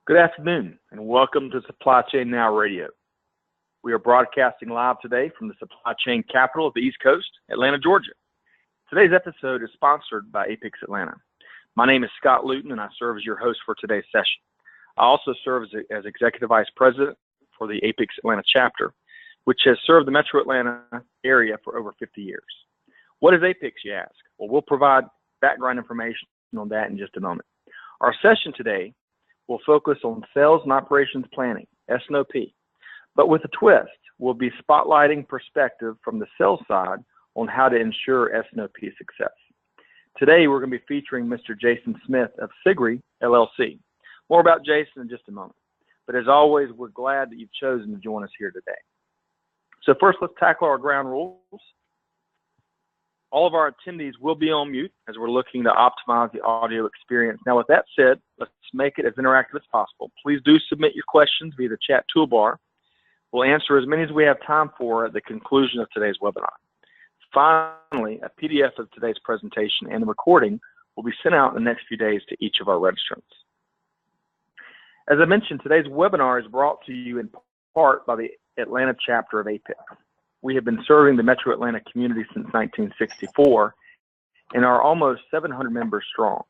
Good afternoon, and welcome to Supply Chain Now Radio. We are broadcasting live today from the supply chain capital of the East Coast, Atlanta, Georgia. Today's episode is sponsored by APICS Atlanta. My name is Scott Luton, and I serve as your host for today's session. I also serve as Executive Vice President for the APICS Atlanta chapter, which has served the Metro Atlanta area for over 50 years. What is APICS, you ask? Well, we'll provide background information on that in just a moment. Our session today will focus on sales and operations planning, S&OP, but with a twist. We'll be spotlighting perspective from the sales side on how to ensure S&OP success. Today, we're going to be featuring Mr. Jason Smith of CIGRIE, LLC. More about Jason in just a moment. But as always, we're glad that you've chosen to join us here today. So first, let's tackle our ground rules. All of our attendees will be on mute as we're looking to optimize the audio experience. Now, with that said, let's make it as interactive as possible. Please do submit your questions via the chat toolbar. We'll answer as many as we have time for at the conclusion of today's webinar. Finally, a PDF of today's presentation and the recording will be sent out in the next few days to each of our registrants. As I mentioned, today's webinar is brought to you in part by the Atlanta chapter of APICS. We have been serving the Metro Atlanta community since 1964 and are almost 700 members strong.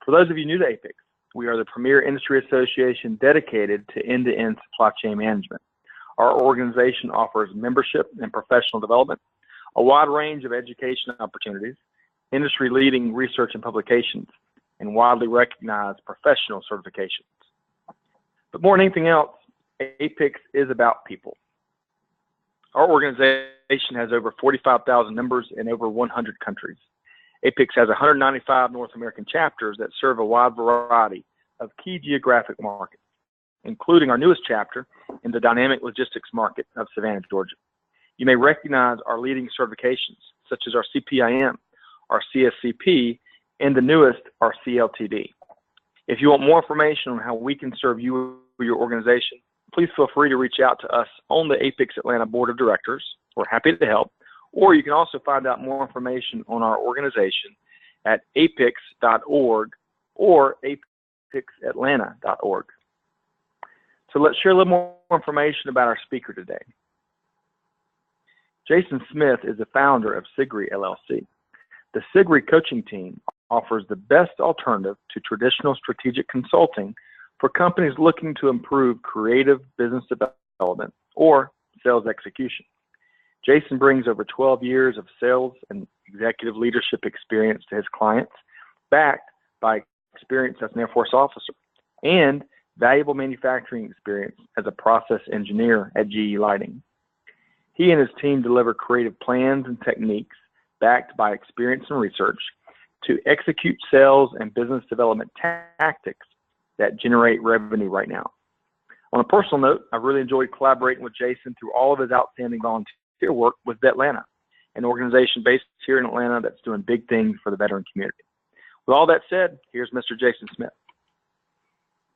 For those of you new to APICS, we are the premier industry association dedicated to end-to-end supply chain management. Our organization offers membership and professional development, a wide range of education opportunities, industry-leading research and publications, and widely recognized professional certifications. But more than anything else, APICS is about people. Our organization has over 45,000 members in over 100 countries. APICS has 195 North American chapters that serve a wide variety of key geographic markets, including our newest chapter in the dynamic logistics market of Savannah, Georgia. You may recognize our leading certifications, such as our CPIM, our CSCP, and the newest, our CLTD. If you want more information on how we can serve you or your organization, please feel free to reach out to us on the APICS Atlanta Board of Directors. We're happy to help. Or you can also find out more information on our organization at apics.org or apicsatlanta.org. So let's share a little more information about our speaker today. Jason Smith is the founder of CIGRIE, LLC. The CIGRIE coaching team offers the best alternative to traditional strategic consulting for companies looking to improve creative business development or sales execution. Jason brings over 12 years of sales and executive leadership experience to his clients, backed by experience as an Air Force officer and valuable manufacturing experience as a process engineer at GE Lighting. He and his team deliver creative plans and techniques backed by experience and research to execute sales and business development tactics that generate revenue right now. On a personal note, I've really enjoyed collaborating with Jason through all of his outstanding volunteer work with VETLANTA, an organization based here in Atlanta that's doing big things for the veteran community. With all that said, here's Mr. Jason Smith.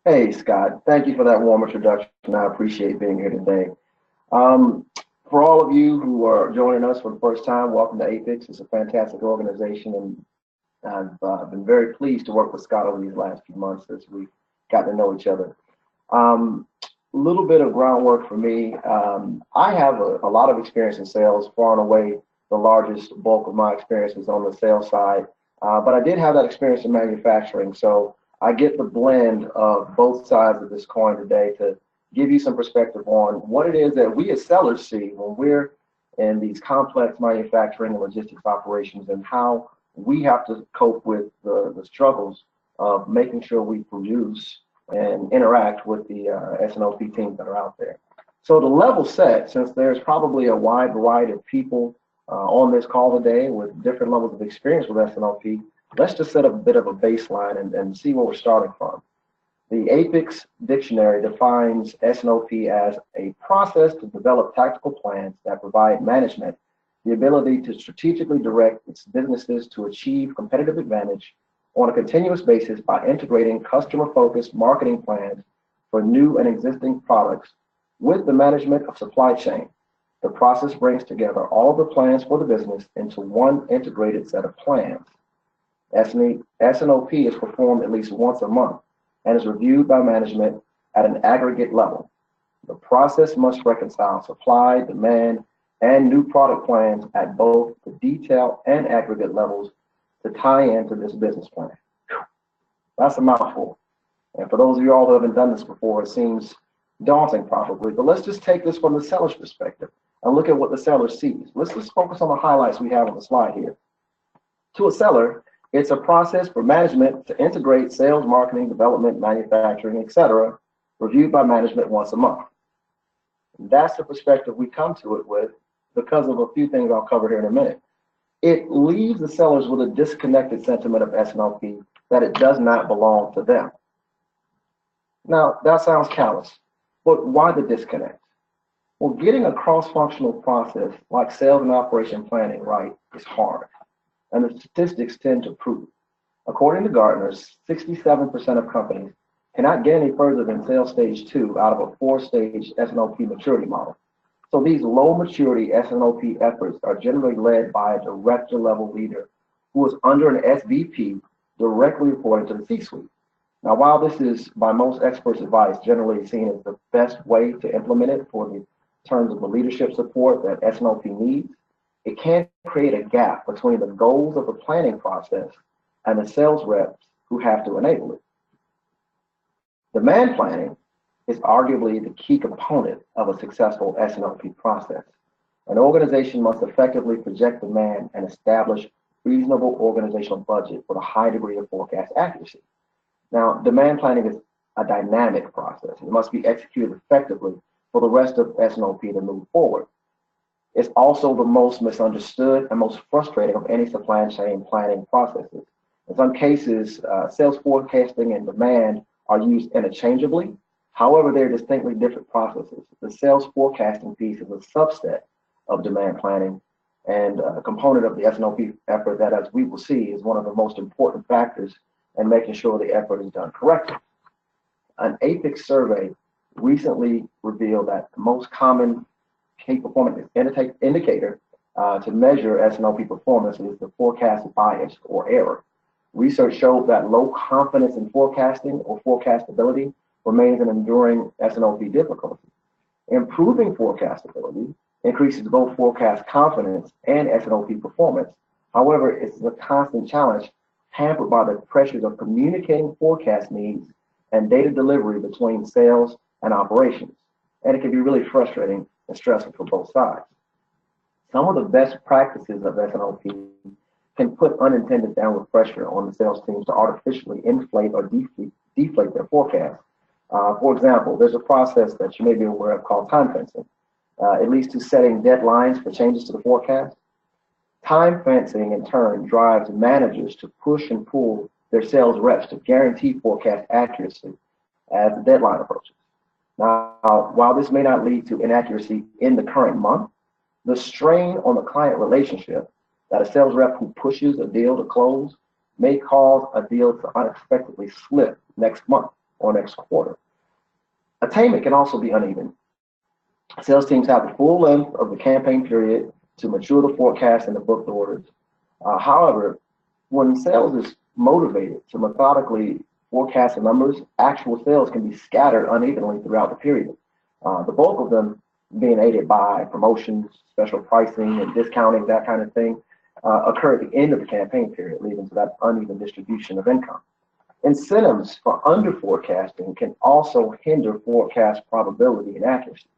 Hey, Scott. Thank you for that warm introduction. I appreciate being here today. For all of you who are joining us for the first time, welcome to APICS. It's a fantastic organization, and I've been very pleased to work with Scott over these last few months as we've got to know each other. A little bit of groundwork for me. I have a lot of experience in sales. Far and away, the largest bulk of my experience is on the sales side, but I did have that experience in manufacturing. So I get the blend of both sides of this coin today to give you some perspective on what it is that we as sellers see when we're in these complex manufacturing and logistics operations, and how we have to cope with the struggles of making sure we produce and interact with the S&OP teams that are out there. So to level set, since there's probably a wide variety of people on this call today with different levels of experience with S&OP, let's just set up a bit of a baseline and see where we're starting from. The APICS dictionary defines S&OP as a process to develop tactical plans that provide management the ability to strategically direct its businesses to achieve competitive advantage on a continuous basis by integrating customer-focused marketing plans for new and existing products with the management of supply chain. The process brings together all the plans for the business into one integrated set of plans. S&OP is performed at least once a month and is reviewed by management at an aggregate level. The process must reconcile supply, demand, and new product plans at both the detail and aggregate levels to tie into this business plan. That's a mouthful. And for those of you all who haven't done this before, it seems daunting probably, but let's just take this from the seller's perspective and look at what the seller sees. Let's just focus on the highlights we have on the slide here. To a seller, it's a process for management to integrate sales, marketing, development, manufacturing, etc., reviewed by management once a month. And that's the perspective we come to it with because of a few things I'll cover here in a minute. It leaves the sellers with a disconnected sentiment of S&OP that it does not belong to them. Now, that sounds callous, but why the disconnect? Well, getting a cross-functional process like sales and operation planning right is hard, and the statistics tend to prove it. According to Gartner, 67% of companies cannot get any further than sales stage 2 out of a 4-stage S&OP maturity model. So these low maturity S&OP efforts are generally led by a director level leader who is under an SVP directly reporting to the C-suite. Now, while this is by most experts' advice generally seen as the best way to implement it for the terms of the leadership support that S&OP needs, it can create a gap between the goals of the planning process and the sales reps who have to enable it. Demand planning is arguably the key component of a successful S&OP process. An organization must effectively project demand and establish reasonable organizational budget with a high degree of forecast accuracy. Now, demand planning is a dynamic process. It must be executed effectively for the rest of S&OP to move forward. It's also the most misunderstood and most frustrating of any supply chain planning processes. In some cases, sales forecasting and demand are used interchangeably. However, they're distinctly different processes. The sales forecasting piece is a subset of demand planning and a component of the S&OP effort that, as we will see, is one of the most important factors in making sure the effort is done correctly. An APICS survey recently revealed that the most common key performance indicator to measure S&OP performance is the forecast bias or error. Research showed that low confidence in forecasting or forecastability remains an enduring S&OP difficulty. Improving forecastability increases both forecast confidence and S&OP performance. However, it's a constant challenge hampered by the pressures of communicating forecast needs and data delivery between sales and operations. And it can be really frustrating and stressful for both sides. Some of the best practices of S&OP can put unintended downward pressure on the sales teams to artificially inflate or deflate their forecast. For example, there's a process that you may be aware of called time fencing. It leads to setting deadlines for changes to the forecast. Time fencing, in turn, drives managers to push and pull their sales reps to guarantee forecast accuracy as the deadline approaches. Now, while this may not lead to inaccuracy in the current month, the strain on the client relationship that a sales rep who pushes a deal to close may cause a deal to unexpectedly slip next month or next quarter. Attainment can also be uneven. Sales teams have the full length of the campaign period to mature the forecast and the booked orders. However, when sales is motivated to methodically forecast the numbers, actual sales can be scattered unevenly throughout the period. The bulk of them being aided by promotions, special pricing, and discounting, that kind of thing, occur at the end of the campaign period, leading to that uneven distribution of income. Incentives for under forecasting can also hinder forecast probability and accuracy.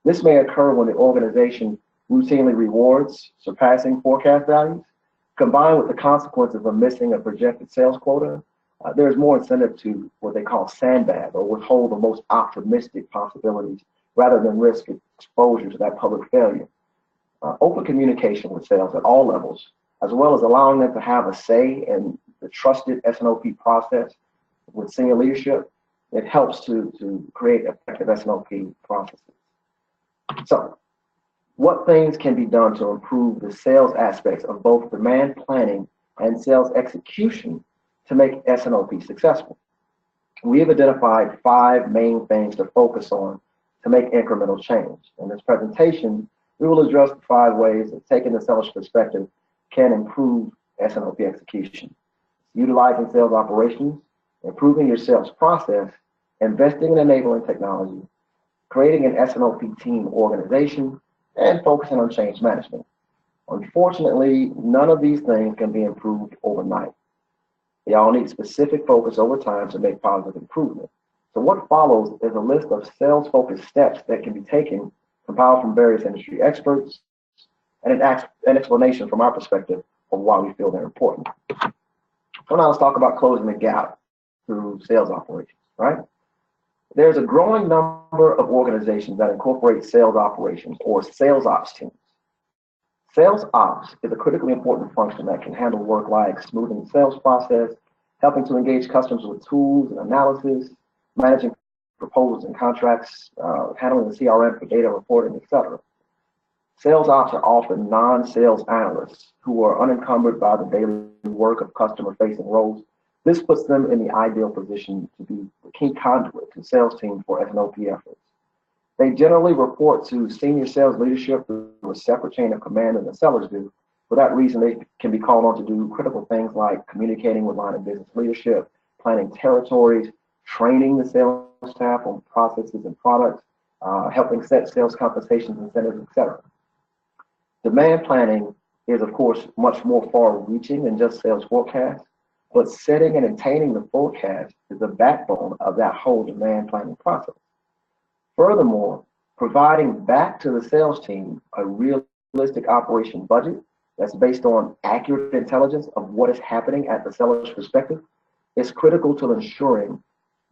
This may occur when the organization routinely rewards surpassing forecast values. Combined with the consequences of missing a projected sales quota, there's more incentive to what they call sandbag or withhold the most optimistic possibilities rather than risk exposure to that public failure. Open communication with sales at all levels, as well as allowing them to have a say in the trusted S&OP process with senior leadership, it helps to create effective S&OP processes. So, what things can be done to improve the sales aspects of both demand planning and sales execution to make S&OP successful? We have identified 5 main things to focus on to make incremental change. In this presentation, we will address the 5 ways that taking the seller's perspective can improve S&OP execution. Utilizing sales operations, improving your sales process, investing in enabling technology, creating an S&OP team organization, and focusing on change management. Unfortunately, none of these things can be improved overnight. They all need specific focus over time to make positive improvement. So what follows is a list of sales-focused steps that can be taken, compiled from various industry experts, and an explanation from our perspective of why we feel they're important. So now let's talk about closing the gap through sales operations, right? There's a growing number of organizations that incorporate sales operations or sales ops teams. Sales ops is a critically important function that can handle work like smoothing the sales process, helping to engage customers with tools and analysis, managing proposals and contracts, handling the CRM for data reporting, etc. Sales ops are often non-sales analysts who are unencumbered by the daily work of customer-facing roles. This puts them in the ideal position to be the key conduit to sales teams for S&OP efforts. They generally report to senior sales leadership through a separate chain of command than the sellers do. For that reason, they can be called on to do critical things like communicating with line of business leadership, planning territories, training the sales staff on processes and products, helping set sales compensations, incentives, etc. Demand planning is, of course, much more far-reaching than just sales forecasts, but setting and attaining the forecast is the backbone of that whole demand planning process. Furthermore, providing back to the sales team a realistic operation budget that's based on accurate intelligence of what is happening at the seller's perspective is critical to ensuring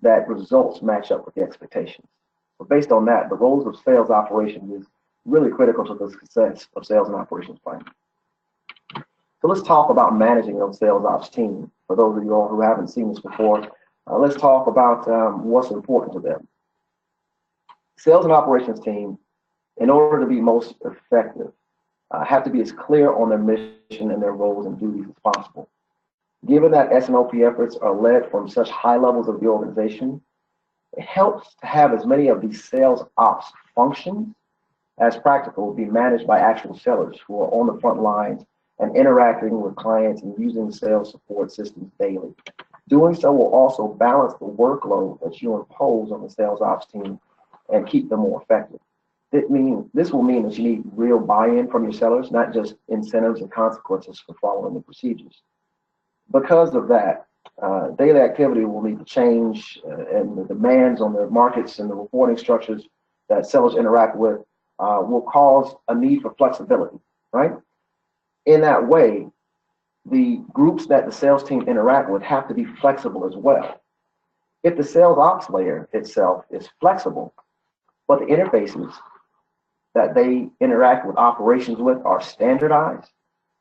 that results match up with the expectations. So based on that, the roles of sales operations is really critical to the success of sales and operations planning. So let's talk about managing those sales ops team. For those of you all who haven't seen this before, let's talk about what's important to them. Sales and operations team, in order to be most effective, have to be as clear on their mission and their roles and duties as possible. Given that S&OP efforts are led from such high levels of the organization, it helps to have as many of these sales ops functions as practical be managed by actual sellers who are on the front lines and interacting with clients and using sales support systems daily. Doing so will also balance the workload that you impose on the sales ops team and keep them more effective. This will mean that you need real buy-in from your sellers, not just incentives and consequences for following the procedures. Because of that, daily activity will need to change, and the demands on the markets and the reporting structures that sellers interact with will cause a need for flexibility, right? In that way, the groups that the sales team interact with have to be flexible as well. If the sales ops layer itself is flexible, but the interfaces that they interact with operations with are standardized,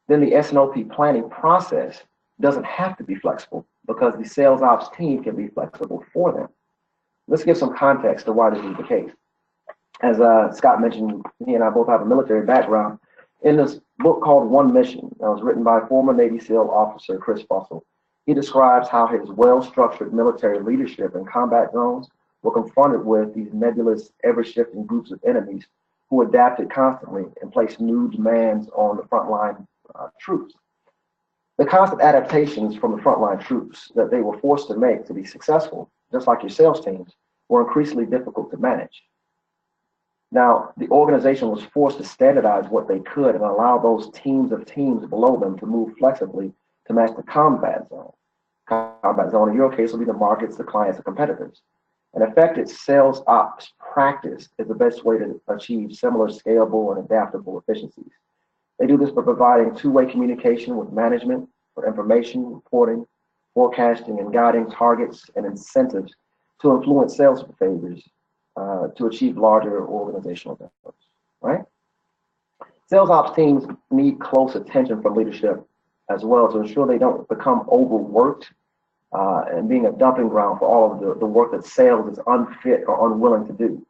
then the S&OP planning process doesn't have to be flexible because the sales ops team can be flexible for them. Let's give some context to why this is the case. As Scott mentioned, he and I both have a military background. In this book called One Mission, that was written by former Navy SEAL officer Chris Fussell, he describes how his well-structured military leadership in combat zones were confronted with these nebulous, ever-shifting groups of enemies who adapted constantly and placed new demands on the frontline troops. The constant adaptations from the frontline troops that they were forced to make to be successful, just like your sales teams, were increasingly difficult to manage. Now, the organization was forced to standardize what they could and allow those teams of teams below them to move flexibly to match the combat zone. Combat zone, in your case, will be the markets, the clients, the competitors. An effective sales ops practice is the best way to achieve similar scalable and adaptable efficiencies. They do this by providing two-way communication with management for information, reporting, forecasting, and guiding targets and incentives to influence sales behaviors to achieve larger organizational goals, right? Sales ops teams need close attention from leadership as well to ensure they don't become overworked and being a dumping ground for all of the work that sales is unfit or unwilling to do.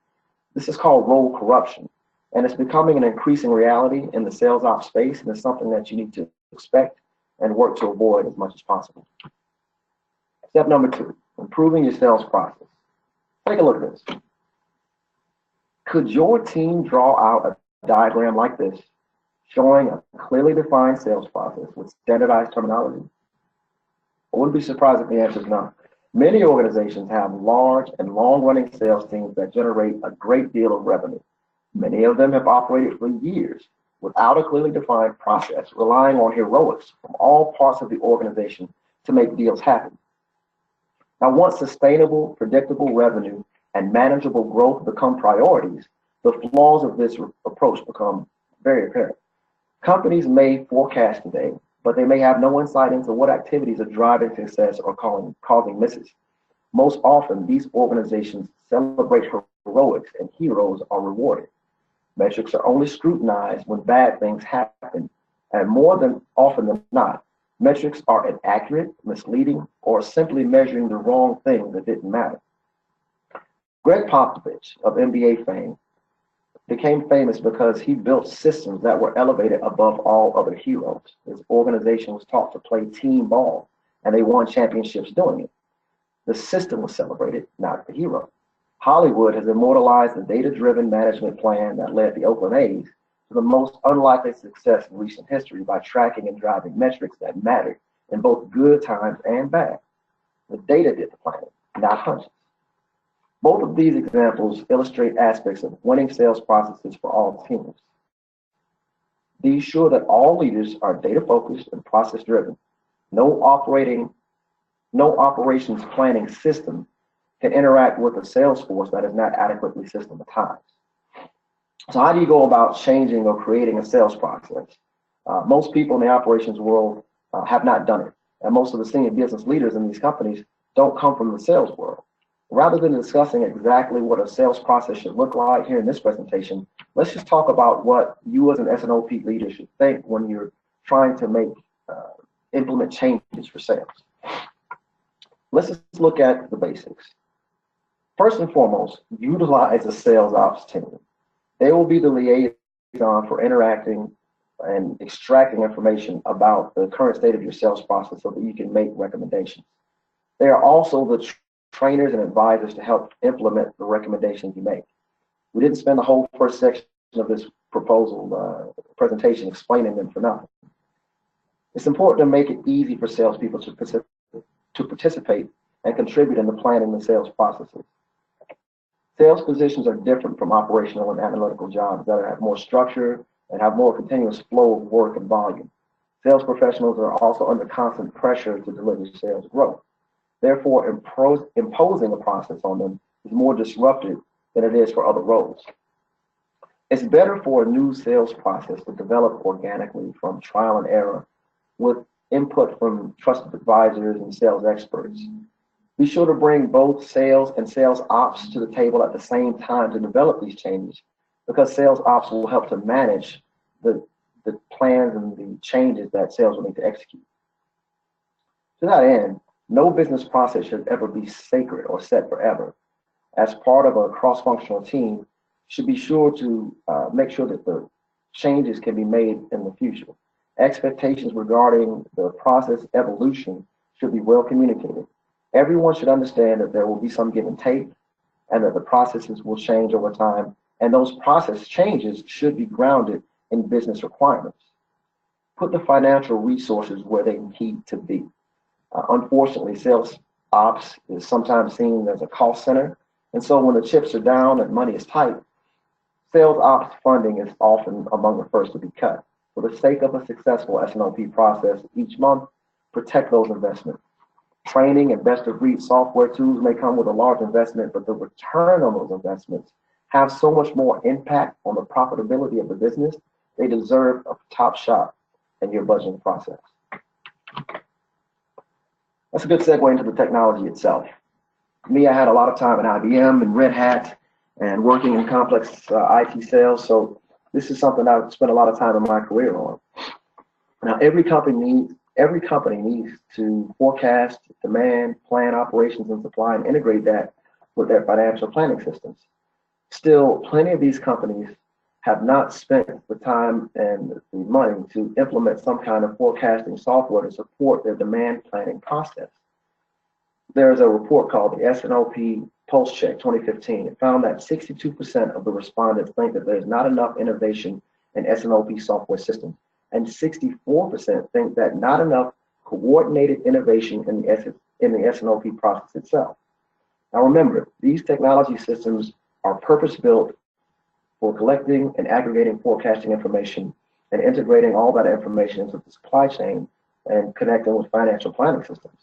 This is called role corruption, and it's becoming an increasing reality in the sales ops space, and it's something that you need to expect and work to avoid as much as possible. Step number 2, improving your sales process. Take a look at this. Could your team draw out a diagram like this, showing a clearly defined sales process with standardized terminology? I wouldn't be surprised if the answer is no. Many organizations have large and long-running sales teams that generate a great deal of revenue. Many of them have operated for years without a clearly defined process, relying on heroics from all parts of the organization to make deals happen. Now, once sustainable, predictable revenue and manageable growth become priorities, the flaws of this approach become very apparent. Companies may forecast today, but they may have no insight into what activities are driving success or causing misses. Most often, these organizations celebrate heroics and heroes are rewarded. Metrics are only scrutinized when bad things happen, and more than often than not, metrics are inaccurate, misleading, or simply measuring the wrong thing that didn't matter. Greg Popovich of NBA fame became famous because he built systems that were elevated above all other heroes. His organization was taught to play team ball, and they won championships doing it. The system was celebrated, not the hero. Hollywood has immortalized the data-driven management plan that led the Oakland A's to the most unlikely success in recent history by tracking and driving metrics that mattered in both good times and bad. The data did the planning, not hunches. Both of these examples illustrate aspects of winning sales processes for all teams. Be sure that all leaders are data-focused and process-driven. No operations planning system can interact with a sales force that is not adequately systematized. So how do you go about changing or creating a sales process? Most people in the operations world have not done it, and most of the senior business leaders in these companies don't come from the sales world. Rather than discussing exactly what a sales process should look like here in this presentation, let's just talk about what you as an S&OP leader should think when you're trying to implement changes for sales. Let's just look at the basics. First and foremost, utilize a sales ops team. They will be the liaison for interacting and extracting information about the current state of your sales process so that you can make recommendations. They are also the trainers and advisors to help implement the recommendations you make. We didn't spend the whole first section of this presentation explaining them for nothing. It's important to make it easy for salespeople to participate and contribute in the planning the sales processes. Sales positions are different from operational and analytical jobs that have more structure and have more continuous flow of work and volume. Sales professionals are also under constant pressure to deliver sales growth. Therefore, imposing a process on them is more disruptive than it is for other roles. It's better for a new sales process to develop organically from trial and error with input from trusted advisors and sales experts. Be sure to bring both sales and sales ops to the table at the same time to develop these changes, because sales ops will help to manage the plans and the changes that sales will need to execute. To that end, no business process should ever be sacred or set forever. As part of a cross-functional team, should be sure to make sure that the changes can be made in the future. Expectations regarding the process evolution should be well communicated. Everyone should understand that there will be some give and take, and that the processes will change over time, and those process changes should be grounded in business requirements. Put the financial resources where they need to be. Unfortunately, sales ops is sometimes seen as a cost center, and so when the chips are down and money is tight, sales ops funding is often among the first to be cut. For the sake of a successful S&OP process each month, protect those investments. Training and best-of-breed software tools may come with a large investment, but the return on those investments have so much more impact on the profitability of the business, they deserve a top shot in your budgeting process. That's a good segue into the technology itself. Me, I had a lot of time at IBM and Red Hat and working in complex IT sales, so this is something I've spent a lot of time in my career on. Now, every company needs to forecast, demand, plan operations and supply, and integrate that with their financial planning systems. Still, plenty of these companies have not spent the time and the money to implement some kind of forecasting software to support their demand planning process. There's a report called the S&OP Pulse Check 2015. It found that 62% of the respondents think that there's not enough innovation in S&OP software systems, and 64% think that not enough coordinated innovation in the in the S&OP process itself. Now remember, these technology systems are purpose-built for collecting and aggregating forecasting information and integrating all that information into the supply chain and connecting with financial planning systems.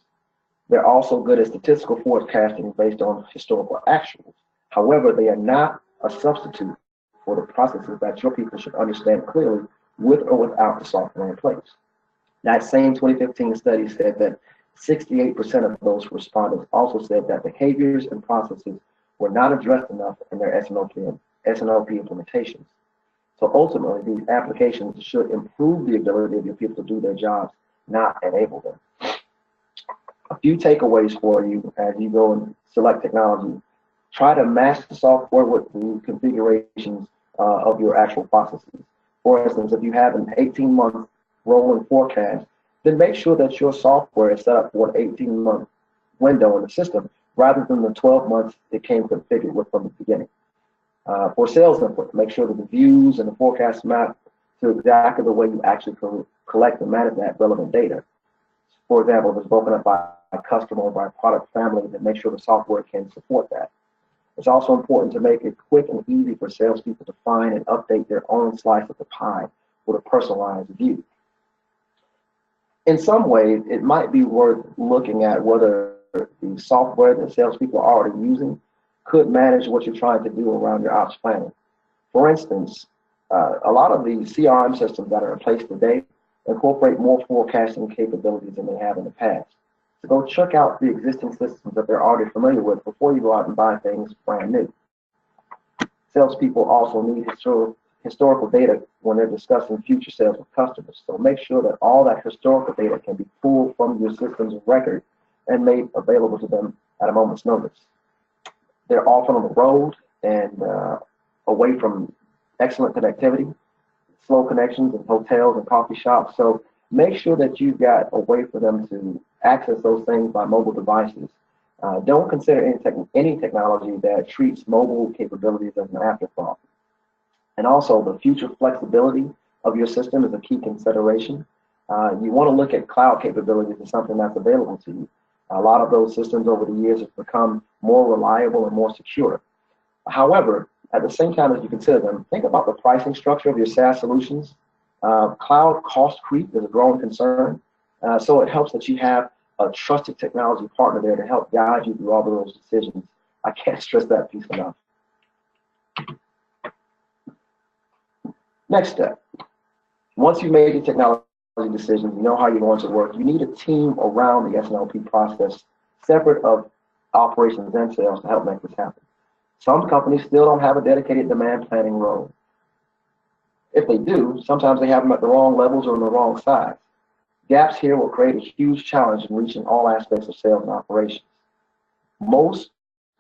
They're also good at statistical forecasting based on historical actuals. However, they are not a substitute for the processes that your people should understand clearly with or without the software in place. That same 2015 study said that 68% of those respondents also said that behaviors and processes were not addressed enough in their S&OP implementations. So ultimately, these applications should improve the ability of your people to do their jobs, not enable them. A few takeaways for you as you go and select technology. Try to match the software with the configurations of your actual processes. For instance, if you have an 18-month rolling forecast, then make sure that your software is set up for an 18-month window in the system rather than the 12 months it came configured with from the beginning. For sales input, make sure that the views and the forecast map to exactly the way you actually collect and manage that relevant data. For example, if it's broken up by customer or by product family, then make sure the software can support that. It's also important to make it quick and easy for salespeople to find and update their own slice of the pie with a personalized view. In some ways, it might be worth looking at whether the software that salespeople are already using could manage what you're trying to do around your ops planning. For instance, a lot of the CRM systems that are in place today incorporate more forecasting capabilities than they have in the past. So go check out the existing systems that they're already familiar with before you go out and buy things brand new. Salespeople also need historical data when they're discussing future sales with customers. So make sure that all that historical data can be pulled from your systems of record and made available to them at a moment's notice. They're often on the road and away from excellent connectivity, slow connections in hotels and coffee shops. So make sure that you've got a way for them to access those things by mobile devices. Don't consider any technology that treats mobile capabilities as an afterthought. And also, the future flexibility of your system is a key consideration. You want to look at cloud capabilities as something that's available to you. A lot of those systems over the years have become more reliable and more secure. However, at the same time as you consider them, think about the pricing structure of your SaaS solutions. Cloud cost creep is a growing concern. So it helps that you have a trusted technology partner there to help guide you through all of those decisions. I can't stress that piece enough. Next step. Once you've made your technology decisions, you know how you're going to work, you need a team around the S&OP process separate of operations and sales to help make this happen. Some companies still don't have a dedicated demand planning role. If they do, sometimes they have them at the wrong levels or in the wrong size. Gaps here will create a huge challenge in reaching all aspects of sales and operations. Most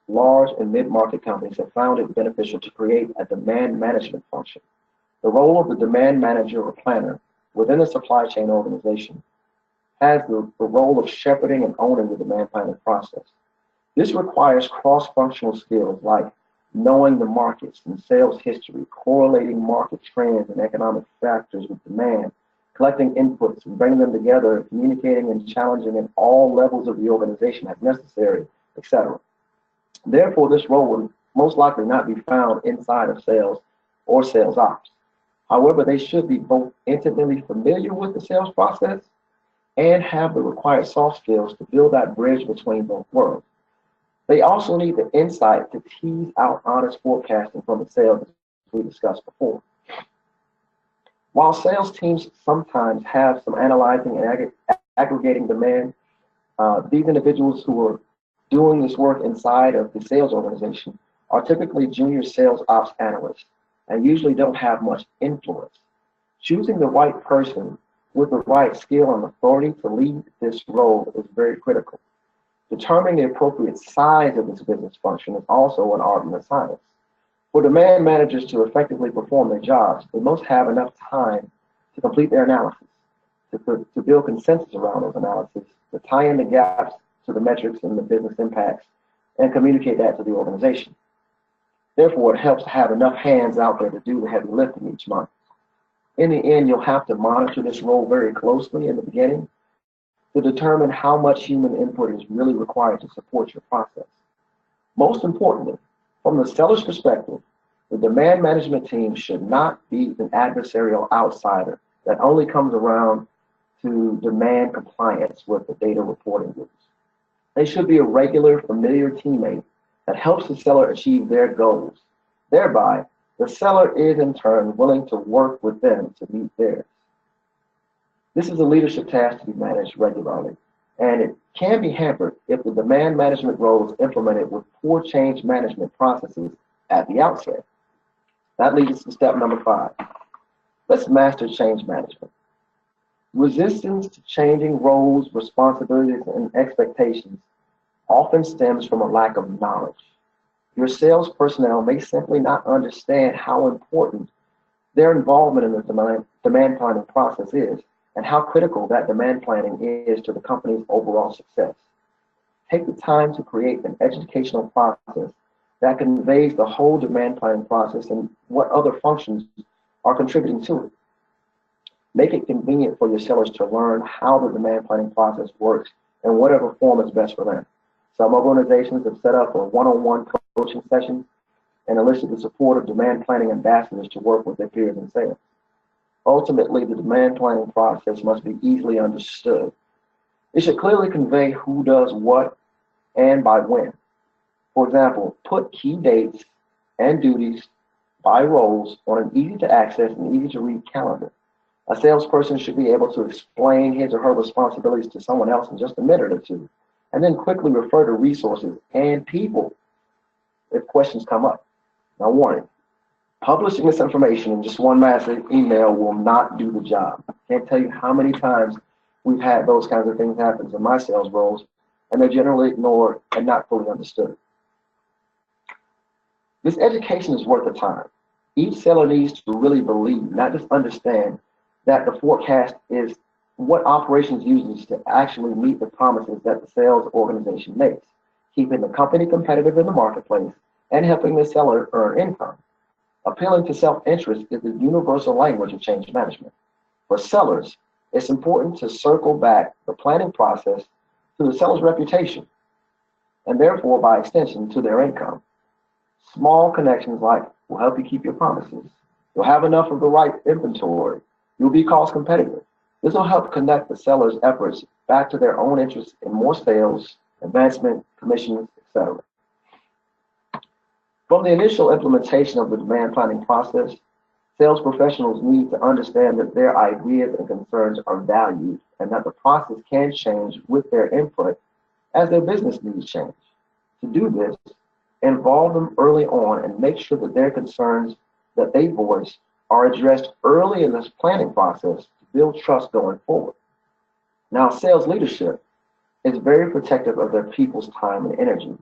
large and mid-market companies have found it beneficial to create a demand management function. The role of the demand manager or planner within a supply chain organization has the role of shepherding and owning the demand planning process. This requires cross-functional skills like knowing the markets and sales history, correlating market trends and economic factors with demand, collecting inputs and bringing them together, communicating and challenging at all levels of the organization as necessary, etc. Therefore, this role will most likely not be found inside of sales or sales ops. However, they should be both intimately familiar with the sales process and have the required soft skills to build that bridge between both worlds. They also need the insight to tease out honest forecasting from the sales as we discussed before. While sales teams sometimes have some analyzing and aggregating demand, these individuals who are doing this work inside of the sales organization are typically junior sales ops analysts and usually don't have much influence. Choosing the right person with the right skill and authority to lead this role is very critical. Determining the appropriate size of this business function is also an art and a science. For demand managers to effectively perform their jobs, they must have enough time to complete their analysis, to build consensus around those analyses, to tie in the gaps to the metrics and the business impacts, and communicate that to the organization. Therefore, it helps to have enough hands out there to do the heavy lifting each month. In the end, you'll have to monitor this role very closely in the beginning, to determine how much human input is really required to support your process. Most importantly, from the seller's perspective, the demand management team should not be an adversarial outsider that only comes around to demand compliance with the data reporting rules. They should be a regular, familiar teammate that helps the seller achieve their goals. Thereby, the seller is in turn willing to work with them to meet theirs. This is a leadership task to be managed regularly, and it can be hampered if the demand management role is implemented with poor change management processes at the outset. That leads us to step number 5. Let's master change management. Resistance to changing roles, responsibilities, and expectations often stems from a lack of knowledge. Your sales personnel may simply not understand how important their involvement in the demand planning process is and how critical that demand planning is to the company's overall success. Take the time to create an educational process that conveys the whole demand planning process and what other functions are contributing to it. Make it convenient for your sellers to learn how the demand planning process works in whatever form is best for them. Some organizations have set up a one-on-one coaching sessions and enlisted the support of demand planning ambassadors to work with their peers in sales. Ultimately, the demand planning process must be easily understood. It should clearly convey who does what and by when. For example, put key dates and duties by roles on an easy-to-access and easy-to-read calendar. A salesperson should be able to explain his or her responsibilities to someone else in just a minute or two, and then quickly refer to resources and people if questions come up. Now, warning, publishing this information in just one massive email will not do the job. I can't tell you how many times we've had those kinds of things happen in my sales roles, and they're generally ignored and not fully understood. This education is worth the time. Each seller needs to really believe, not just understand, that the forecast is what operations uses to actually meet the promises that the sales organization makes, keeping the company competitive in the marketplace and helping the seller earn income. Appealing to self-interest is the universal language of change management. For sellers, it's important to circle back the planning process to the seller's reputation, and therefore, by extension, to their income. Small connections like will help you keep your promises. You'll have enough of the right inventory. You'll be cost competitive. This will help connect the seller's efforts back to their own interests in more sales, advancement, commissions, etc. From the initial implementation of the demand planning process, sales professionals need to understand that their ideas and concerns are valued and that the process can change with their input as their business needs change. To do this, involve them early on and make sure that their concerns that they voice are addressed early in this planning process to build trust going forward. Now, sales leadership is very protective of their people's time and energy.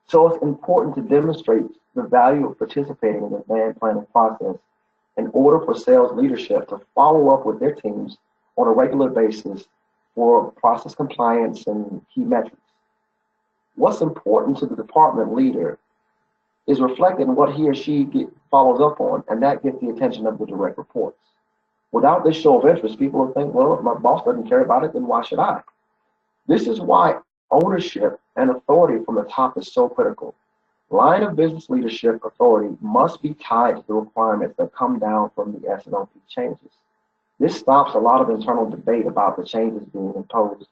So it's important to demonstrate the value of participating in the demand planning process in order for sales leadership to follow up with their teams on a regular basis for process compliance and key metrics. What's important to the department leader is reflected in what he or she follows up on, and that gets the attention of the direct reports. Without this show of interest, people will think, well, if my boss doesn't care about it, then why should I? This is why ownership and authority from the top is so critical. Line of business leadership authority must be tied to the requirements that come down from the S&OP changes. This stops a lot of internal debate about the changes being imposed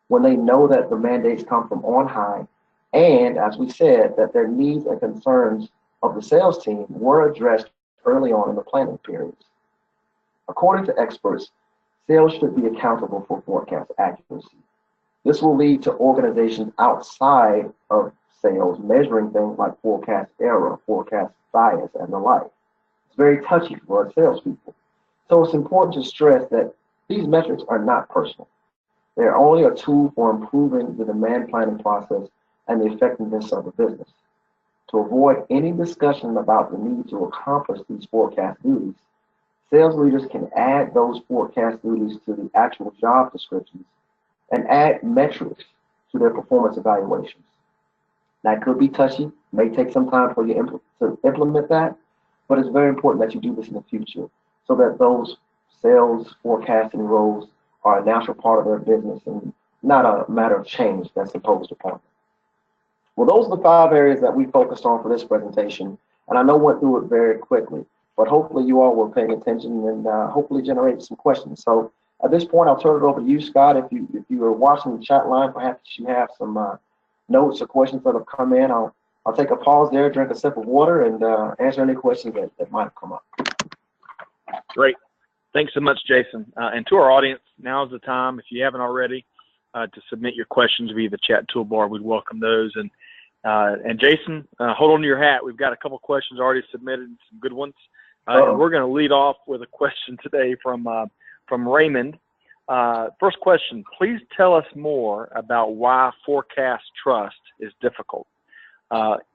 when they know that the mandates come from on high, and as we said, that their needs and concerns of the sales team were addressed early on in the planning periods. According to experts, sales should be accountable for forecast accuracy. This will lead to organizations outside of sales measuring things like forecast error, forecast bias, and the like. It's very touchy for us salespeople. So it's important to stress that these metrics are not personal. They're only a tool for improving the demand planning process and the effectiveness of the business. To avoid any discussion about the need to accomplish these forecast duties, sales leaders can add those forecast duties to the actual job descriptions and add metrics to their performance evaluations. That could be touchy, may take some time for you to implement that, but it's very important that you do this in the future so that those sales forecasting roles are a natural part of their business and not a matter of change that's imposed upon them. Well, those are the 5 areas that we focused on for this presentation, and I know went through it very quickly, but hopefully you all were paying attention and hopefully generated some questions. So at this point, I'll turn it over to you, Scott. If you are watching the chat line, perhaps you have some notes or questions that have come in. I'll take a pause there, drink a sip of water, and answer any questions that might have come up. Great. Thanks so much, Jason. And to our audience, now's the time, if you haven't already, to submit your questions via the chat toolbar. We'd welcome those. And Jason, hold on to your hat. We've got a couple questions already submitted, some good ones. And we're going to lead off with a question today from Raymond. First question, please tell us more about why forecast trust is difficult.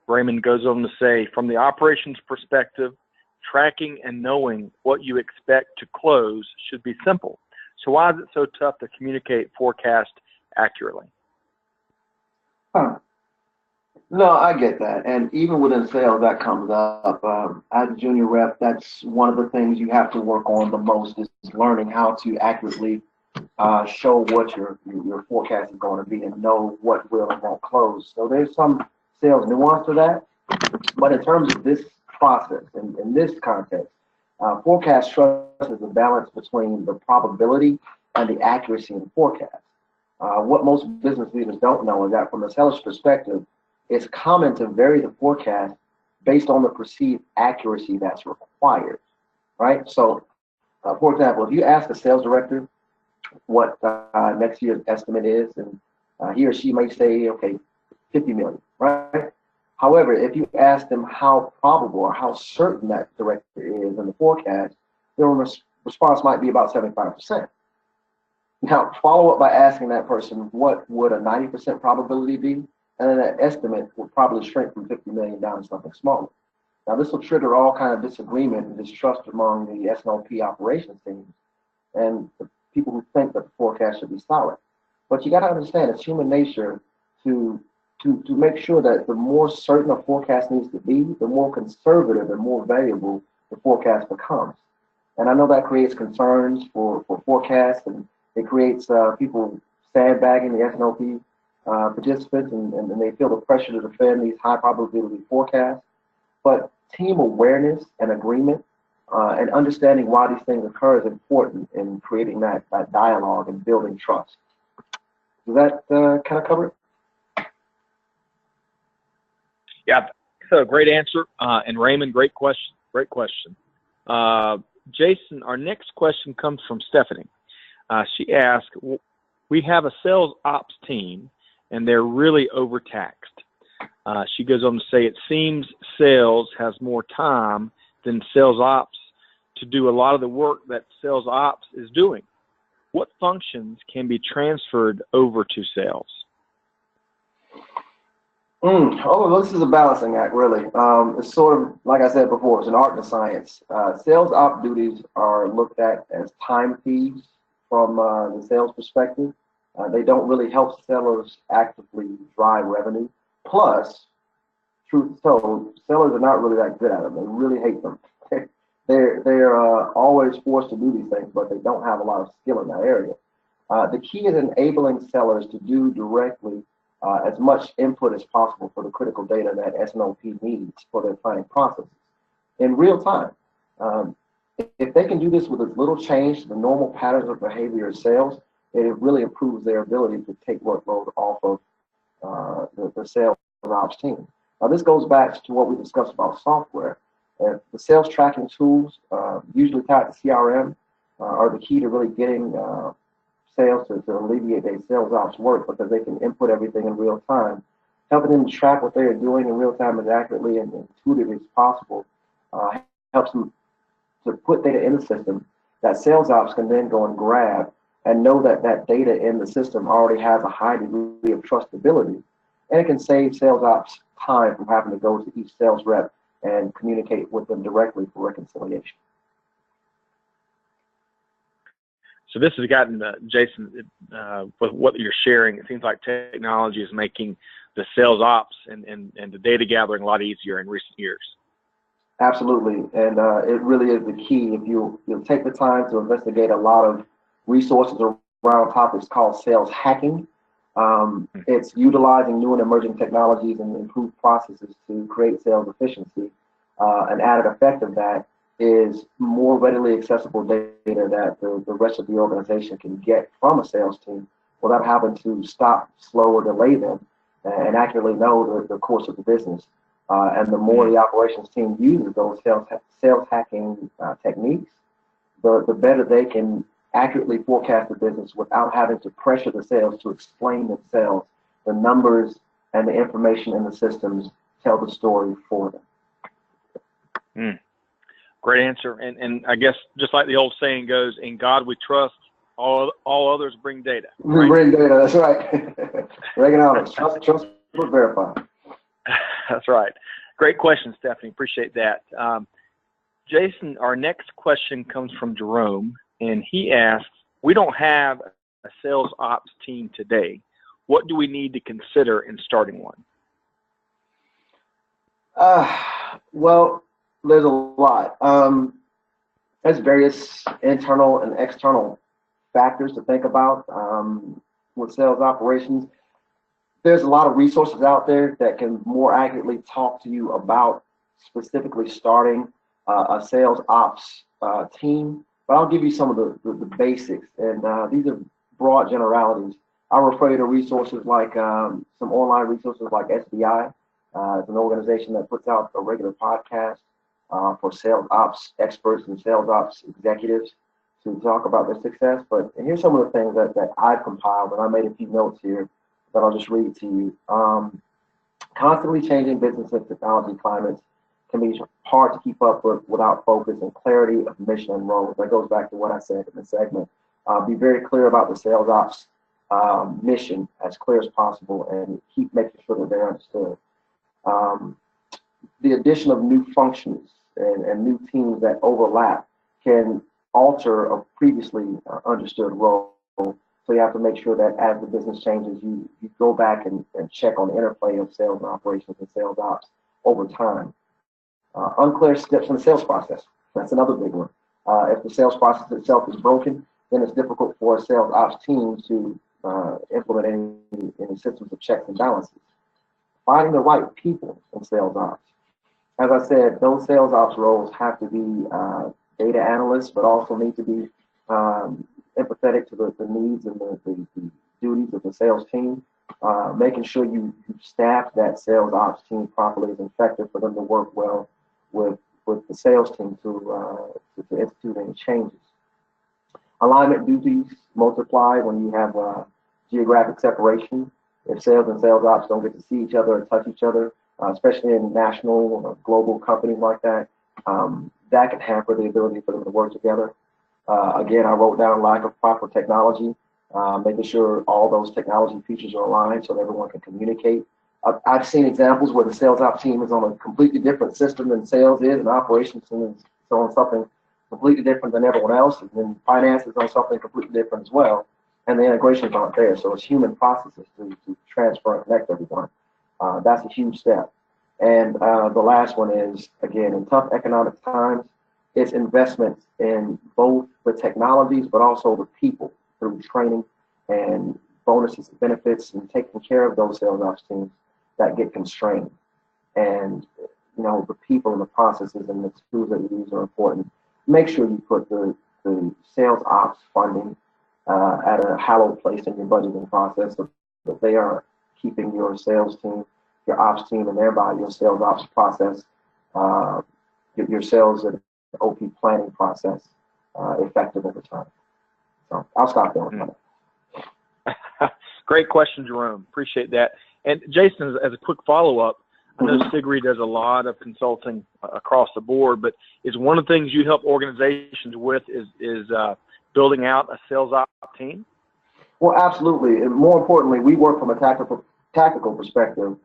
Raymond goes on to say, from the operations perspective, tracking and knowing what you expect to close should be simple. So why is it so tough to communicate forecast accurately? No, I get that. And even within sales, that comes up. As a junior rep, that's one of the things you have to work on the most is learning how to accurately show what your forecast is going to be and know what will and won't close. So there's some sales nuance to that. But in terms of this process, in this context, forecast trust is a balance between the probability and the accuracy in the forecast. What most business leaders don't know is that from a seller's perspective, it's common to vary the forecast based on the perceived accuracy that's required, right? So, for example, if you ask a sales director what next year's estimate is, and he or she may say, okay, 50 million, right? However, if you ask them how probable or how certain that director is in the forecast, their response might be about 75%. Now, follow up by asking that person, what would a 90% probability be? And then that estimate will probably shrink from 50 million down to something smaller. Now, this will trigger all kind of disagreement and distrust among the S&OP operations teams and the people who think that the forecast should be solid. But you got to understand, it's human nature to make sure that the more certain a forecast needs to be, the more conservative and more variable the forecast becomes. And I know that creates concerns for forecasts, and it creates people sandbagging the S&OP participants, and they feel the pressure to defend these high probability forecasts. But team awareness and agreement and understanding why these things occur is important in creating that dialogue and building trust. Does that kind of cover it? Yeah, so great answer. And Raymond, great question. Great question. Jason, our next question comes from Stephanie. She asked, we have a sales ops team and they're really overtaxed. She goes on to say, it seems sales has more time than sales ops to do a lot of the work that sales ops is doing. What functions can be transferred over to sales? Oh, this is a balancing act, really. It's sort of, like I said before, it's an art and a science. Sales op duties are looked at as time thieves from the sales perspective. They don't really help sellers actively drive revenue. Plus, truth be told, sellers are not really that good at them. They really hate them. They're always forced to do these things, but they don't have a lot of skill in that area. The key is enabling sellers to do directly as much input as possible for the critical data that S&OP needs for their planning processes in real time. If they can do this with as little change to the normal patterns of behavior of sales, it really improves their ability to take workload off of the sales ops team. Now, this goes back to what we discussed about software. The sales tracking tools, usually tied to CRM, are the key to really getting sales to alleviate their sales ops work, because they can input everything in real time. Helping them track what they are doing in real time as accurately and intuitively as possible helps them to put data in the system that sales ops can then go and grab and know that that data in the system already has a high degree of trustability, and it can save sales ops time from having to go to each sales rep and communicate with them directly for reconciliation. So this has gotten, Jason, with what you're sharing, it seems like technology is making the sales ops and the data gathering a lot easier in recent years. Absolutely, and it really is the key. If you'll take the time to investigate a lot of resources around topics called sales hacking, It's utilizing new and emerging technologies and improved processes to create sales efficiency. An added effect of that is more readily accessible data that the rest of the organization can get from a sales team without having to stop, slow, or delay them and accurately know the course of the business. And the more the operations team uses those sales hacking techniques, the better they can accurately forecast the business without having to pressure the sales to explain themselves. The numbers and the information in the systems tell the story for them. Great answer. And I guess just like the old saying goes, in God we trust, all others bring data. Right? We bring data, that's right. Economics, trust but verify. That's right. Great question, Stephanie. Appreciate that. Jason, our next question comes from Jerome, and he asks, we don't have a sales ops team today. What do we need to consider in starting one? Well, there's a lot. There's various internal and external factors to think about with sales operations. There's a lot of resources out there that can more accurately talk to you about specifically starting a sales ops team. But I'll give you some of the basics, and these are broad generalities. I'll refer you to resources like some online resources like SBI. It's an organization that puts out a regular podcast for sales ops experts and sales ops executives to talk about their success. But here's some of the things that I've compiled, and I made a few notes here that I'll just read to you. Constantly changing business and technology climates can be hard to keep up with without focus and clarity of mission and roles. That goes back to what I said in the segment. Be very clear about the sales ops mission as clear as possible and keep making sure that they're understood. The addition of new functions and new teams that overlap can alter a previously understood role. So you have to make sure that as the business changes, you go back and check on the interplay of sales and operations and sales ops over time. Unclear steps in the sales process. That's another big one. If the sales process itself is broken, then it's difficult for a sales ops team to implement any systems of checks and balances. Finding the right people in sales ops. As I said, those sales ops roles have to be data analysts, but also need to be empathetic to the needs and the duties of the sales team. Making sure you staff that sales ops team properly is effective for them to work well with the sales team to institute any changes. Alignment duties multiply when you have geographic separation. If sales and sales ops don't get to see each other or touch each other, especially in national or global companies like that, that can hamper the ability for them to work together. Again, I wrote down lack of proper technology, making sure all those technology features are aligned so that everyone can communicate. I've seen examples where the sales ops team is on a completely different system than sales is, and operations is on something completely different than everyone else, and then finance is on something completely different as well, and the integrations aren't there. So it's human processes to transfer and connect everyone. That's a huge step. And the last one is, again, in tough economic times, it's investments in both the technologies, but also the people through training and bonuses and benefits and taking care of those sales ops teams that get constrained. And, you know, the people and the processes and the tools that you use are important. Make sure you put the sales ops funding at a hallowed place in your budgeting process so that they are keeping your sales team, your ops team, and thereby your sales ops process, your sales and OP planning process effective over time. So I'll stop there. Great question, Jerome. Appreciate that. And Jason, as a quick follow-up, I know CIGRIE does a lot of consulting across the board, but is one of the things you help organizations with is building out a sales ops team? Well, absolutely. And more importantly, we work from a tactical perspective,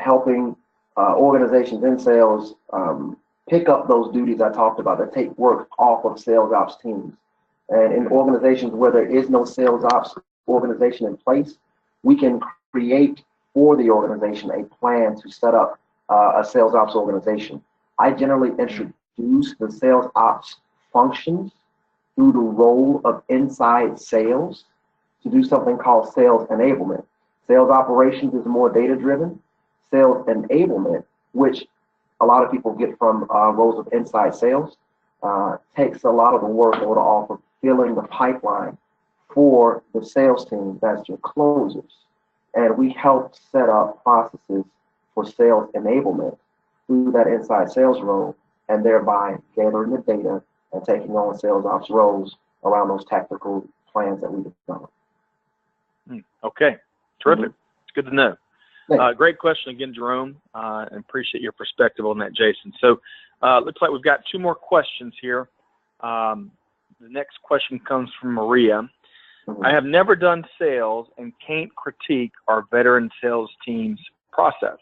helping organizations in sales pick up those duties I talked about that take work off of sales ops teams. And in organizations where there is no sales ops organization in place, we can create for the organization a plan to set up a sales ops organization. I generally introduce the sales ops functions through the role of inside sales to do something called sales enablement. Sales operations is more data-driven. Sales enablement, which a lot of people get from roles of inside sales, takes a lot of the workload off of filling the pipeline for the sales team, that's your closers. And we help set up processes for sales enablement through that inside sales role, and thereby gathering the data and taking on sales ops roles around those tactical plans that we develop. Okay, terrific. It's good to know. Great question again, Jerome, and appreciate your perspective on that, Jason. So looks like we've got 2 more questions here. The next question comes from Maria. I have never done sales and can't critique our veteran sales team's process.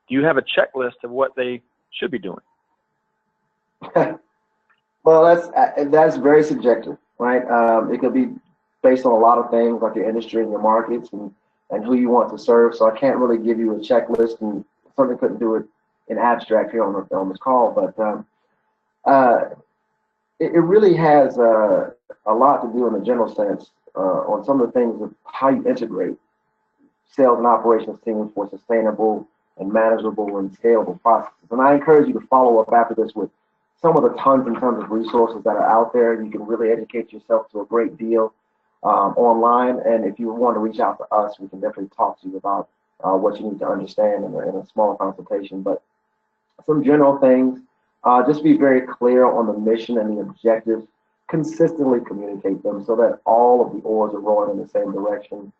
Do you have a checklist of what they should be doing? Well, that's very subjective, right? It could be based on a lot of things like your industry and your markets and who you want to serve. So I can't really give you a checklist, and certainly couldn't do it in abstract here on this call. But it really has a lot to do in a general sense on some of the things of how you integrate sales and operations teams for sustainable and manageable and scalable processes. And I encourage you to follow up after this with some of the tons and tons of resources that are out there. You can really educate yourself to a great deal online. And if you want to reach out to us, we can definitely talk to you about what you need to understand in a smaller consultation. But some general things, just be very clear on the mission and the objectives. Consistently communicate them so that all of the oars are rolling in the same direction.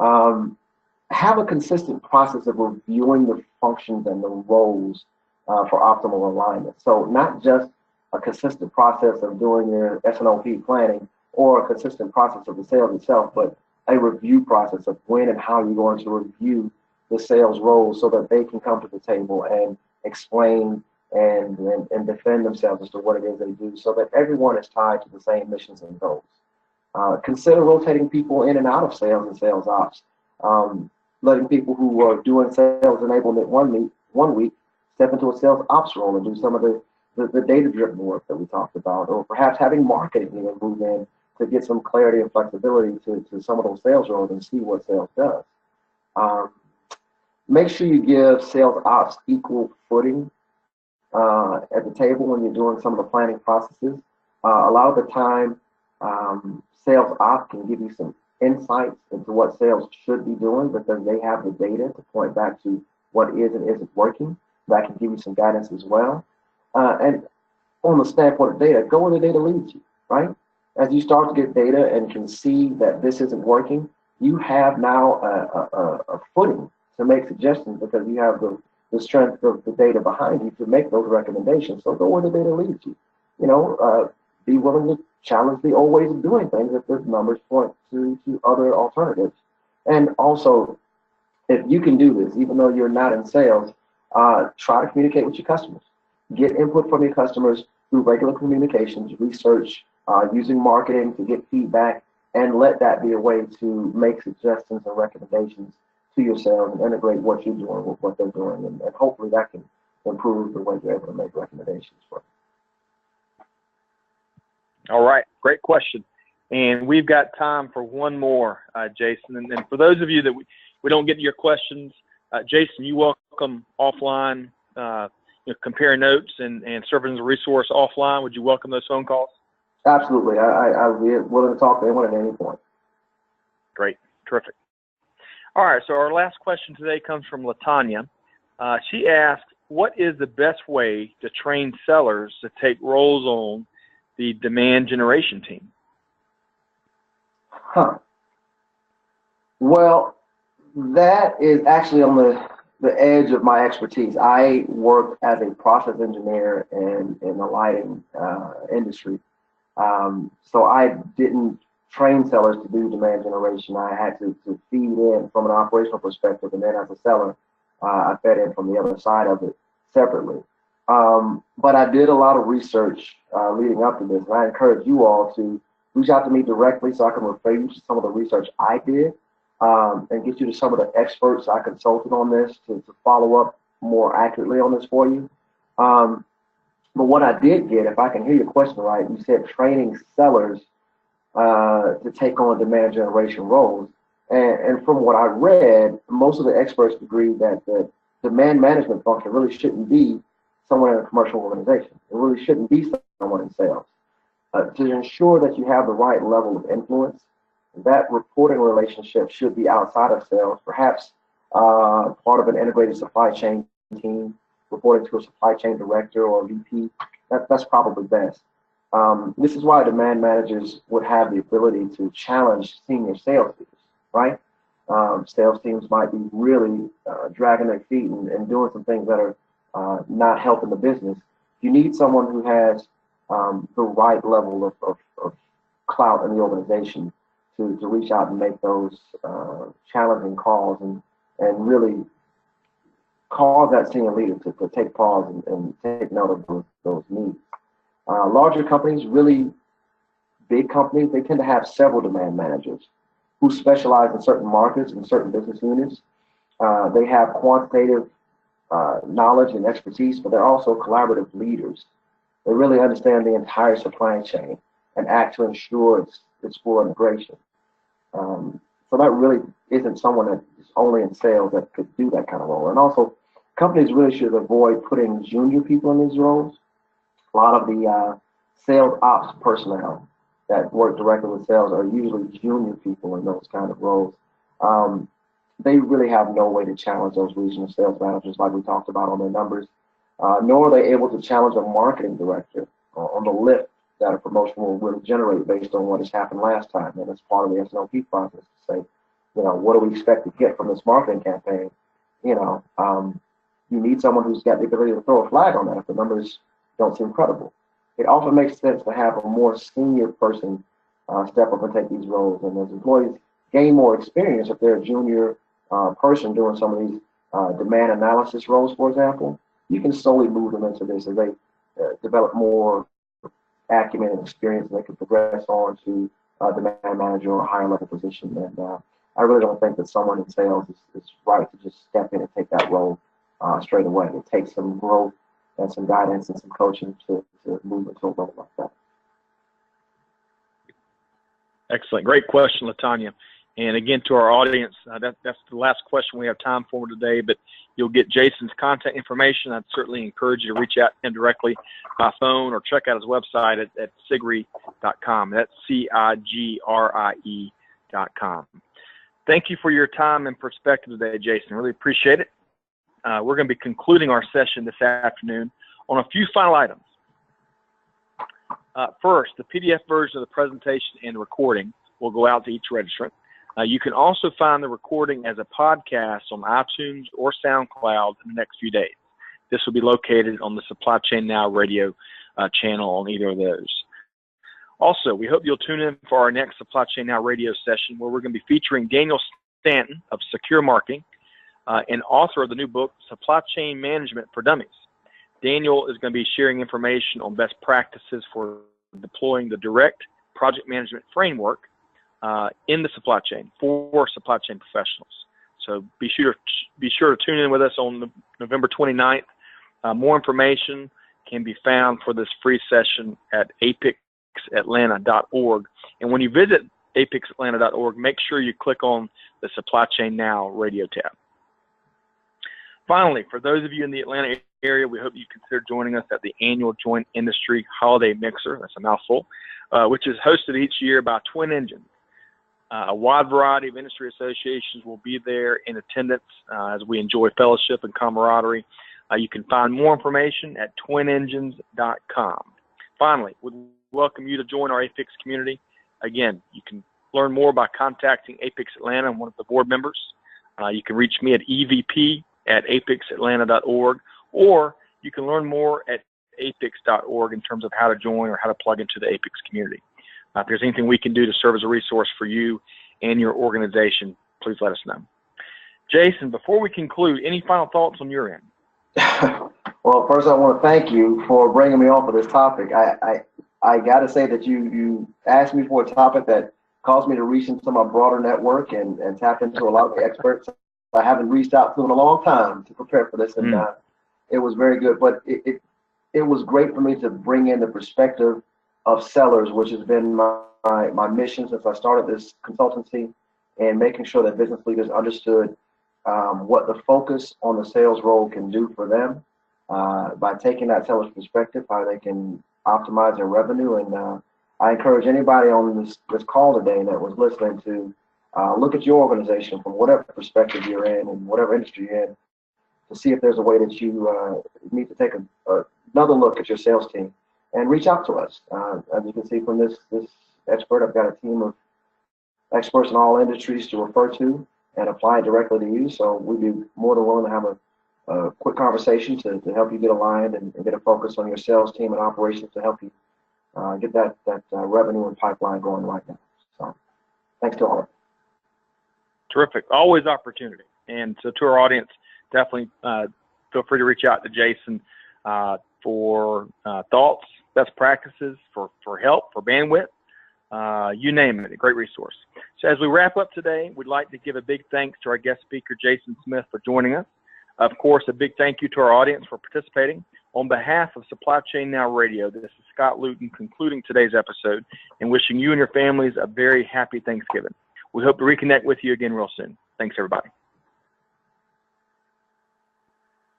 Have a consistent process of reviewing the functions and the roles for optimal alignment. So not just a consistent process of doing your S&OP planning or a consistent process of the sales itself, but a review process of when and how you're going to review the sales roles so that they can come to the table and explain and defend themselves as to what it is they do, so that everyone is tied to the same missions and goals. Consider rotating people in and out of sales and sales ops, letting people who are doing sales enablement one week step into a sales ops role and do some of the data-driven work that we talked about, or perhaps having marketing move in to get some clarity and flexibility to some of those sales roles and see what sales does. Make sure you give sales ops equal footing at the table when you're doing some of the planning processes. A lot of the time, sales ops can give you some insights into what sales should be doing because they have the data to point back to what is and isn't working. That can give you some guidance as well. And on the standpoint of data, go where the data leads you, right? As you start to get data and can see that this isn't working, you have now a footing to make suggestions because you have the strength of the data behind you to make those recommendations. So go where the data leads you. Be willing to challenge the old ways of doing things if the numbers point to other alternatives. And also, if you can do this, even though you're not in sales, try to communicate with your customers. Get input from your customers through regular communications, research, using marketing to get feedback, and let that be a way to make suggestions and recommendations to yourself and integrate what you're doing with what they're doing. And hopefully that can improve the way you're able to make recommendations for them. All right, great question. And we've got time for one more, Jason. And then for those of you that we don't get to your questions, Jason, you welcome offline, compare notes and serving as a resource offline. Would you welcome those phone calls? Absolutely. I'll be willing to talk to anyone at any point. Great, terrific. All right, so our last question today comes from LaTanya. She asked, what is the best way to train sellers to take roles on the demand generation team? Well, that is actually on the edge of my expertise. I work as a process engineer in the lighting industry. So I didn't train sellers to do demand generation. I had to feed in from an operational perspective, and then as a seller, I fed in from the other side of it separately. But I did a lot of research leading up to this, and I encourage you all to reach out to me directly so I can refer you to some of the research I did and get you to some of the experts I consulted on this to follow up more accurately on this for you. But what I did get, if I can hear your question right, you said training sellers to take on demand generation roles. And from what I read, most of the experts agree that the demand management function really shouldn't be someone in a commercial organization. It really shouldn't be someone in sales. To ensure that you have the right level of influence, that reporting relationship should be outside of sales, perhaps part of an integrated supply chain team, reporting to a supply chain director or VP. That's probably best. This is why demand managers would have the ability to challenge senior sales leaders, right? Sales teams might be really dragging their feet and doing some things that are not helping the business. You need someone who has the right level of clout in the organization to reach out and make those challenging calls and really cause that senior leader to take pause and take note of those needs. Larger companies, really big companies, they tend to have several demand managers who specialize in certain markets and certain business units. They have quantitative knowledge and expertise, but they're also collaborative leaders. They really understand the entire supply chain and act to ensure its full integration. So that really isn't someone that is only in sales that could do that kind of role. And also, companies really should avoid putting junior people in these roles. A lot of the sales ops personnel that work directly with sales are usually junior people in those kind of roles. They really have no way to challenge those regional sales managers like we talked about on their numbers, nor are they able to challenge a marketing director on the lift that a promotion will generate based on what has happened last time. And it's part of the S&OP process to say, what do we expect to get from this marketing campaign? You need someone who's got the ability to throw a flag on that if the numbers don't seem credible. It often makes sense to have a more senior person step up and take these roles. And as employees gain more experience, if they're a junior person doing some of these demand analysis roles, for example, you can slowly move them into this as they develop more acumen and experience, and they can progress on to demand manager or a higher level position. And I really don't think that someone in sales is right to just step in and take that role straight away. It takes some growth and some guidance and some coaching to move into a role like that. Excellent. Great question, LaTanya. And again, to our audience, that's the last question we have time for today, but you'll get Jason's contact information. I'd certainly encourage you to reach out to him directly by phone or check out his website at CIGRIE.com. That's CIGRIE.com. Thank you for your time and perspective today, Jason. Really appreciate it. We're going to be concluding our session this afternoon on a few final items. First, the PDF version of the presentation and the recording will go out to each registrant. You can also find the recording as a podcast on iTunes or SoundCloud in the next few days. This will be located on the Supply Chain Now radio channel on either of those. Also, we hope you'll tune in for our next Supply Chain Now radio session, where we're going to be featuring Daniel Stanton of Secure Marketing and author of the new book, Supply Chain Management for Dummies. Daniel is going to be sharing information on best practices for deploying the direct project management framework in the supply chain for supply chain professionals. So be sure to tune in with us on November 29th. More information can be found for this free session at APICSAtlanta.org. And when you visit APICSAtlanta.org, make sure you click on the Supply Chain Now radio tab. Finally, for those of you in the Atlanta area, we hope you consider joining us at the annual Joint Industry Holiday Mixer, that's a mouthful, which is hosted each year by Twin Engines. A wide variety of industry associations will be there in attendance as we enjoy fellowship and camaraderie. You can find more information at twinengines.com. Finally, we'd welcome you to join our APICS community. Again, you can learn more by contacting APICS Atlanta and one of the board members. You can reach me at evp@apicsatlanta.org, or you can learn more at apics.org in terms of how to join or how to plug into the APICS community. If there's anything we can do to serve as a resource for you and your organization, please let us know. Jason, before we conclude, any final thoughts on your end? Well, first I want to thank you for bringing me on for this topic. I got to say that you asked me for a topic that caused me to reach into my broader network and tap into a lot of the experts I haven't reached out to in a long time to prepare for this, and it was very good. But it was great for me to bring in the perspective of sellers, which has been my my mission since I started this consultancy, and making sure that business leaders understood what the focus on the sales role can do for them by taking that seller's perspective, how they can optimize their revenue. And I encourage anybody on this call today that was listening to look at your organization from whatever perspective you're in and whatever industry you're in, to see if there's a way that you need to take another look at your sales team and reach out to us. As you can see from this expert, I've got a team of experts in all industries to refer to and apply directly to you. So we'd be more than willing to have a quick conversation to help you get aligned and get a focus on your sales team and operations to help you get that revenue and pipeline going right now. So thanks to all of you. Terrific. Always opportunity. And so to our audience, definitely feel free to reach out to Jason for thoughts, best practices, for help, for bandwidth, you name it, a great resource. So as we wrap up today, we'd like to give a big thanks to our guest speaker, Jason Smith, for joining us. Of course, a big thank you to our audience for participating. On behalf of Supply Chain Now Radio, this is Scott Luton concluding today's episode and wishing you and your families a very happy Thanksgiving. We hope to reconnect with you again real soon. Thanks, everybody.